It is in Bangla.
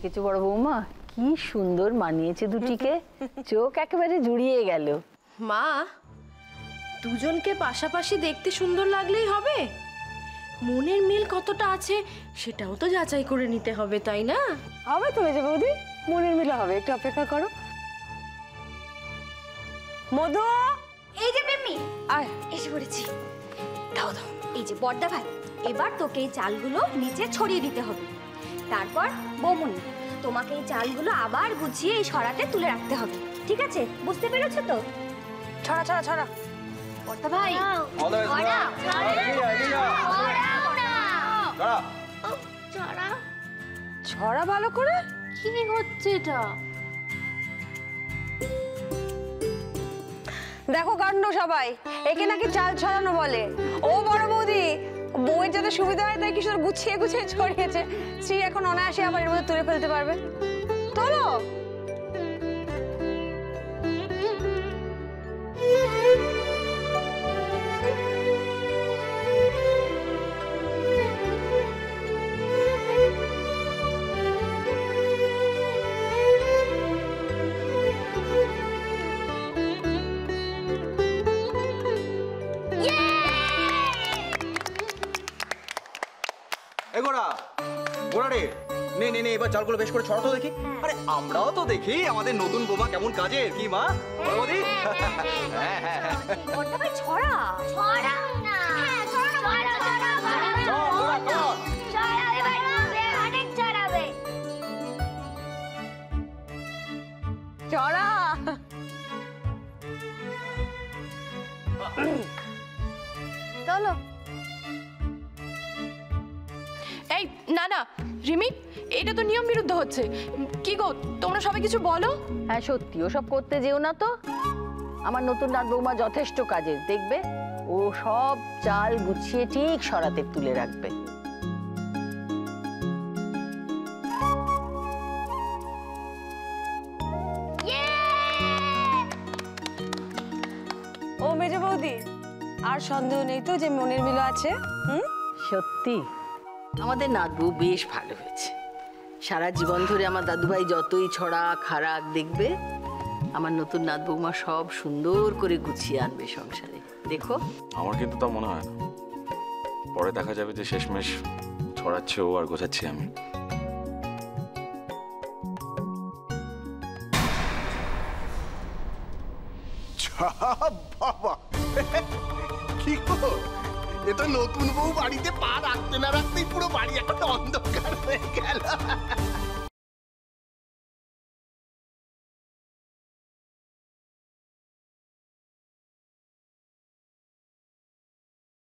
দেখেছো বড় বৌমা, কি সুন্দর মানিয়েছে দুটিকে, চোখ একেবারে জুড়িয়ে গেল। মা, দুজনকে পাশাপাশি দেখতে সুন্দর লাগলেই হবে? মনের মিল কতটা আছে সেটাও তো যাচাই করে নিতে হবে, তাই না? হবে তো মেজে বৌদি, মনের মিল হবে, একটু অপেক্ষা করো। মধু, এই যে মিমি, আয় এসে পড়েছি। দাও দাও, এই যে বড়দা ভাই, এবার তোকে এই চালগুলো নিচে ছড়িয়ে দিতে হবে। তারপর বৌমনি, তোমাকে এই চালগুলো আবার গুছিয়ে এই সরাতে তুলে রাখতে হবে, ঠিক আছে? বুঝতে পেরেছো তো? ছড়া ছড়া ছড়া। বড়দা ভাই, ছড়া ভালো করে। কি হচ্ছে এটা? দেখো কাণ্ড সবাই, একে নাকি চাল ছড়ানো বলে। ও বড় বৌদি, বউয়ের যাতে সুবিধা হয় তাই কি সুন্দর গুছিয়ে গুছিয়ে ছড়িয়েছে। শ্রী এখন অনায়াসে আবার এর মধ্যে তুলে ফেলতে পারবে। চলো। নে এবার চালগুলো বেশ করে ছড়াতো দেখি। আরে আমরাও তো দেখি আমাদের নতুন বোমা কেমন কাজের, কি মা বৌদি? ছড়া ছড়া না, হ্যাঁ ছড়া ছড়া ছড়াবে ভাই, অনেক ছড়াবে। ছড়া। চলো। এই না না রিমি, এটা তো নিয়ম বিরুদ্ধ হচ্ছে। কি গো, তোমরা সবাই কিছু বলো। হ্যাঁ সত্যি, ওসব করতে যেও না তো। আমার নতুন নাত বৌমা যথেষ্ট কাজের, দেখবে ও সব চাল গুছিয়ে ঠিক সরাতে তুলে রাখবে। ও মেজে বৌদি, আর সন্দেহ নেই তো যে মনের মিল আছে? সত্যি আমাদের নাত বউ বেশ ভালো হয়েছে। সারা জীবন ধরে আমার দাদুভাই যতই ছড়া খারাপ দেখবে, আমার নতুন নাত বৌমা সব সুন্দর করে গুছিয়ে আনবে সংসারে, দেখো। আমার কিন্তু তা মনে হয় না। পরে দেখা যাবে যে শেষমেশ ছড়াচ্ছে ও আর গোছাচ্ছি আমি। বাবা, কি গো, এ তো নতুন বউ বাড়িতে পা রাখতে না রাখতেই পুরো বাড়ি একটা অন্ধকার হয়ে গেল।